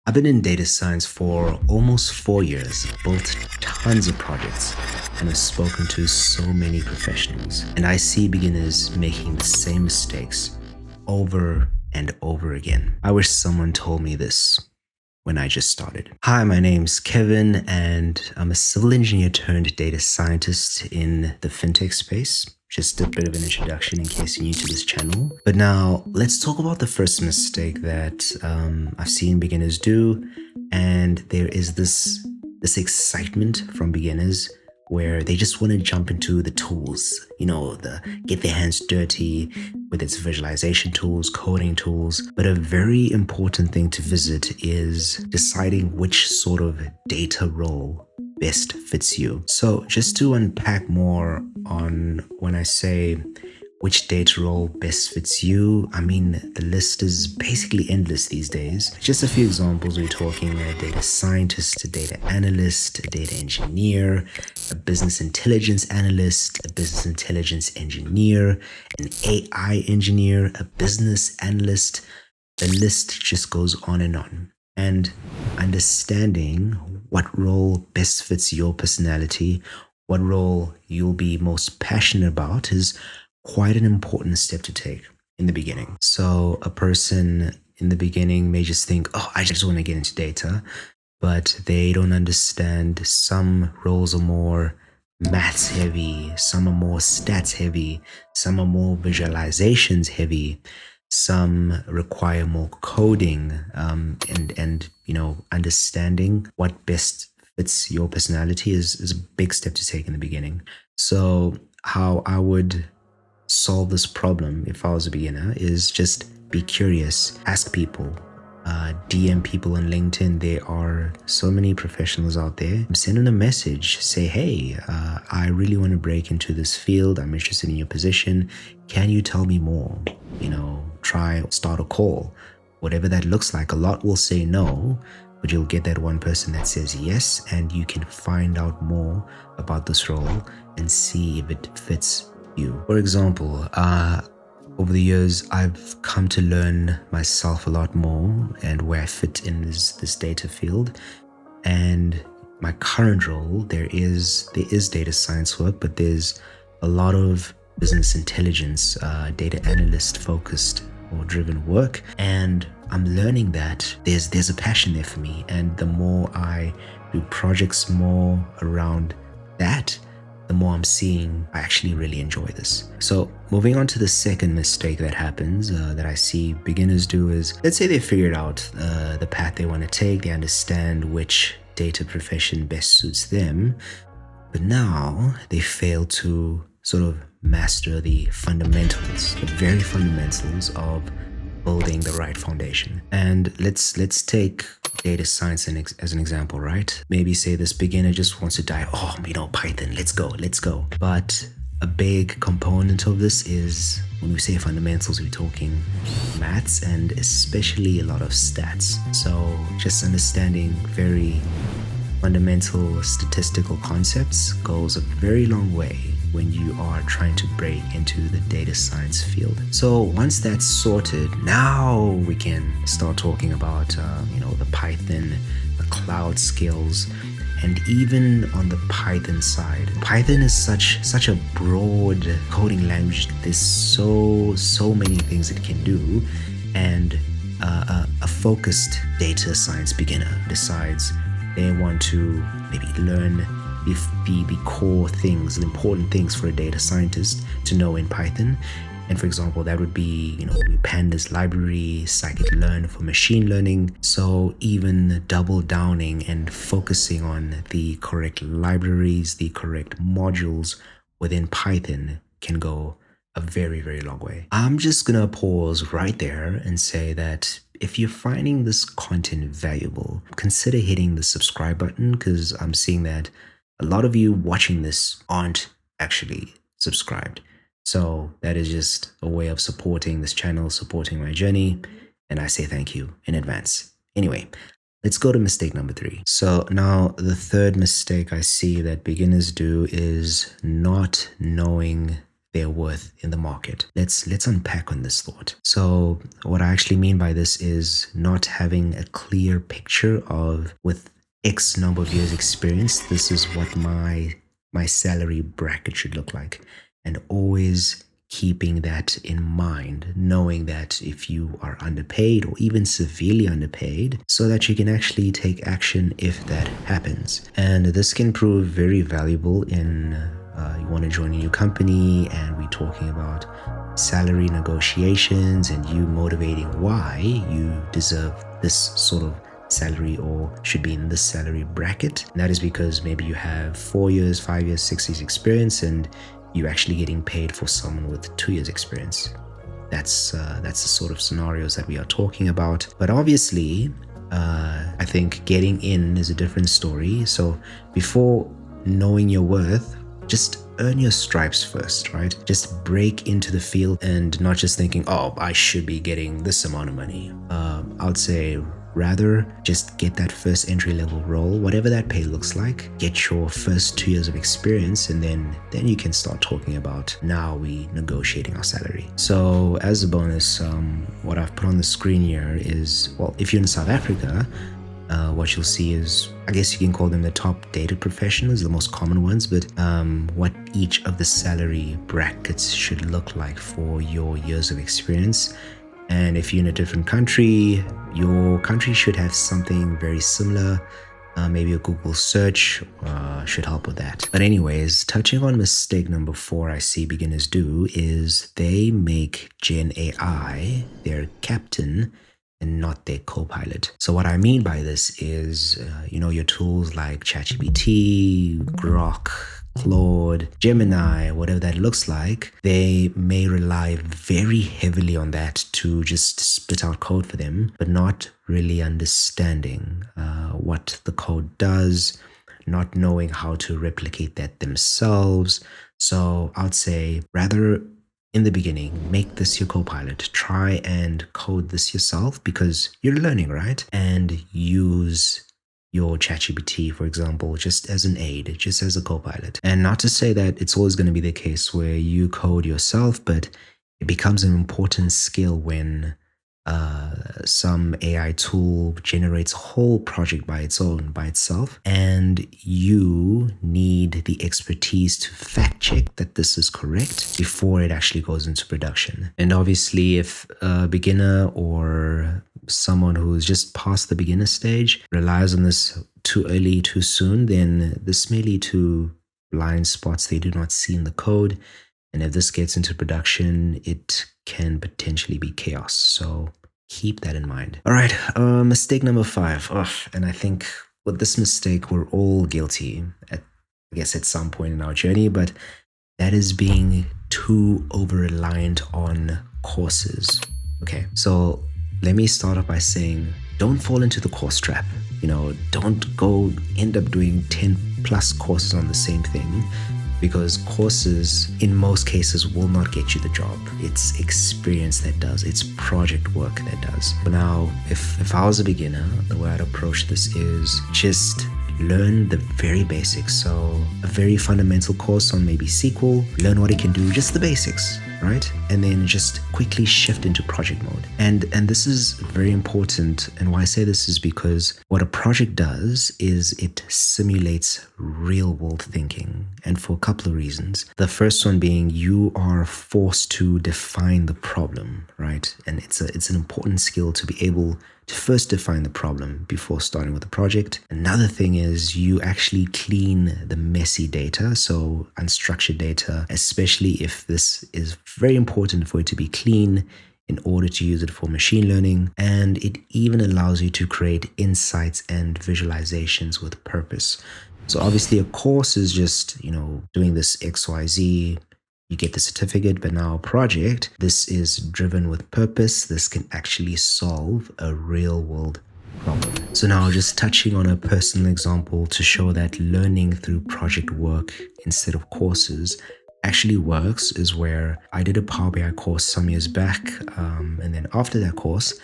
I've been in data science for almost 4 years, built tons of projects, and have spoken to so many professionals. And I see beginners making the same mistakes over and over again. I wish someone told me this when I just started. Hi, my name's Kevin, and I'm a civil engineer turned data scientist in the fintech space. Just a bit of an introduction in case you're new to this channel. But now let's talk about the first mistake that I've seen beginners do. And there is this excitement from beginners where they just want to jump into the tools, get their hands dirty with its visualization tools, coding tools. But a very important thing to visit is deciding which sort of data role best fits you. So just to unpack more on when I say which data role best fits you, I mean, the list is basically endless these days. Just a few examples, we're talking a data scientist, a data analyst, a data engineer, a business intelligence analyst, a business intelligence engineer, an AI engineer, a business analyst. The list just goes on and on. And understanding what role best fits your personality, what role you'll be most passionate about is quite an important step to take in the beginning. So a person in the beginning may just think, oh, I just want to get into data, but they don't understand some roles are more maths heavy, some are more stats heavy, some are more visualizations heavy, some require more coding, and understanding what best fits your personality is a big step to take in the beginning. So how I would solve this problem if I was a beginner is just be curious, ask people, DM people on LinkedIn. There are so many professionals out there. Send them a message, say, hey, I really want to break into this field. I'm interested in your position. Can you tell me more? Start a call. Whatever that looks like. A lot will say no, but you'll get that one person that says yes, and you can find out more about this role and see if it fits you. For example, over the years, I've come to learn myself a lot more and where I fit in this data field. And my current role, there is data science work, but there's a lot of business intelligence, data analyst focused or driven work. And I'm learning that there's a passion there for me. And the more I do projects more around that, the more I'm seeing I actually really enjoy this. So moving on to the second mistake that happens, that I see beginners do is, let's say they figured out the path they want to take, they understand which data profession best suits them, but now they fail to sort of master the fundamentals, the very fundamentals of building the right foundation. And let's take data science as an example, right? Maybe say this beginner just wants to dive, Python, let's go. But a big component of this is, when we say fundamentals, we're talking maths and especially a lot of stats. So just understanding very fundamental statistical concepts goes a very long way when you are trying to break into the data science field. So once that's sorted, now we can start talking about the Python, the cloud skills. And even on the Python side, Python is such a broad coding language. There's so many things it can do. And a focused data science beginner decides they want to maybe learn the core things, the important things for a data scientist to know in Python. And for example, that would be, pandas library, scikit-learn for machine learning. So even double downing and focusing on the correct libraries, the correct modules within Python can go a very, very long way. I'm just gonna pause right there and say that if you're finding this content valuable, consider hitting the subscribe button, because I'm seeing that a lot of you watching this aren't actually subscribed. So that is just a way of supporting this channel, supporting my journey. And I say thank you in advance. Anyway, let's go to mistake number 3. So now the third mistake I see that beginners do is not knowing their worth in the market. Let's unpack on this thought. So what I actually mean by this is not having a clear picture of, with X number of years experience, this is what my salary bracket should look like, and always keeping that in mind, knowing that if you are underpaid or even severely underpaid, so that you can actually take action if that happens. And this can prove very valuable in you want to join a new company and we're talking about salary negotiations and you motivating why you deserve this sort of salary or should be in this salary bracket. And that is because maybe you have 4 years, 5 years, 6 years experience and you're actually getting paid for someone with 2 years experience. That's the sort of scenarios that we are talking about. But obviously, I think getting in is a different story. So before knowing your worth, just earn your stripes first, right? Just break into the field and not just thinking, oh, I should be getting this amount of money. I would say rather just get that first entry level role, whatever that pay looks like, get your first 2 years of experience, and then you can start talking about now we negotiating our salary. So as a bonus, what I've put on the screen here is, well, if you're in South Africa, what you'll see is, I guess you can call them the top data professionals, the most common ones, but what each of the salary brackets should look like for your years of experience. And if you're in a different country, your country should have something very similar. Maybe a Google search should help with that. But anyways, touching on mistake number 4 I see beginners do is they make Gen AI their captain and not their co-pilot. So what I mean by this is, your tools like ChatGPT, Grok, Claude, Gemini, whatever that looks like, they may rely very heavily on that to just spit out code for them, but not really understanding what the code does, not knowing how to replicate that themselves. So I'd say rather in the beginning, make this your co-pilot. Try and code this yourself because you're learning, right? And use your ChatGPT, for example, just as an aid, just as a co-pilot. And not to say that it's always going to be the case where you code yourself, but it becomes an important skill when some AI tool generates a whole project by itself, and you need the expertise to fact check that this is correct before it actually goes into production. And obviously, if a beginner or someone who's just past the beginner stage relies on this too early, too soon, then this may lead to blind spots they do not see in the code. And if this gets into production, it can potentially be chaos. So keep that in mind. All right, mistake number 5. And I think with this mistake, we're all guilty at some point in our journey, but that is being too over-reliant on courses. Okay, so let me start off by saying, don't fall into the course trap. Don't go end up doing 10 plus courses on the same thing, because courses in most cases will not get you the job. It's experience that does. It's project work that does. But now, if I was a beginner, the way I'd approach this is just learn the very basics. So a very fundamental course on maybe SQL, learn what it can do, just the basics, right? And then just quickly shift into project mode. And this is very important. And why I say this is because what a project does is it simulates real world thinking. And for a couple of reasons. The first one being you are forced to define the problem, right? And it's an important skill to be able to first define the problem before starting with the project. Another thing is you actually clean the messy data, so unstructured data, especially if this is very important for it to be clean in order to use it for machine learning. And it even allows you to create insights and visualizations with purpose. So obviously a course is just, doing this XYZ, you get the certificate, but now a project, this is driven with purpose. This can actually solve a real world problem. So now just touching on a personal example to show that learning through project work instead of courses actually works is where I did a Power BI course some years back. And then after that course,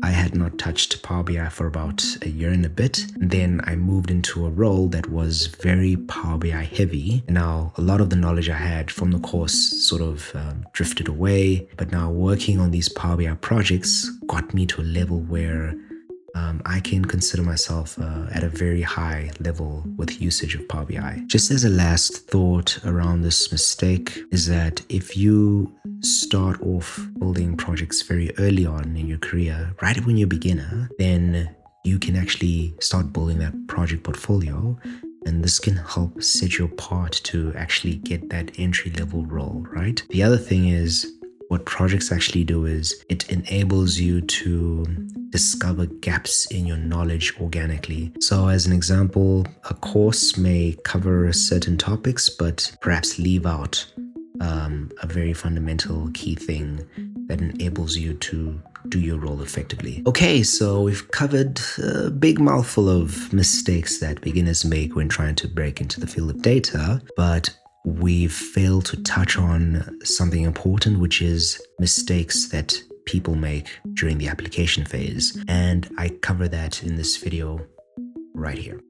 I had not touched Power BI for about a year and a bit. Then I moved into a role that was very Power BI heavy. Now, a lot of the knowledge I had from the course sort of drifted away, but now working on these Power BI projects got me to a level where I can consider myself at a very high level with usage of Power BI. Just as a last thought around this mistake is that if you start off building projects very early on in your career, right when you're a beginner, then you can actually start building that project portfolio, and this can help set you apart to actually get that entry level role, right? The other thing is, what projects actually do is it enables you to discover gaps in your knowledge organically. So as an example, a course may cover certain topics, but perhaps leave out a very fundamental key thing that enables you to do your role effectively. Okay, so we've covered a big mouthful of mistakes that beginners make when trying to break into the field of data, but we've failed to touch on something important, which is mistakes that people make during the application phase. And I cover that in this video right here.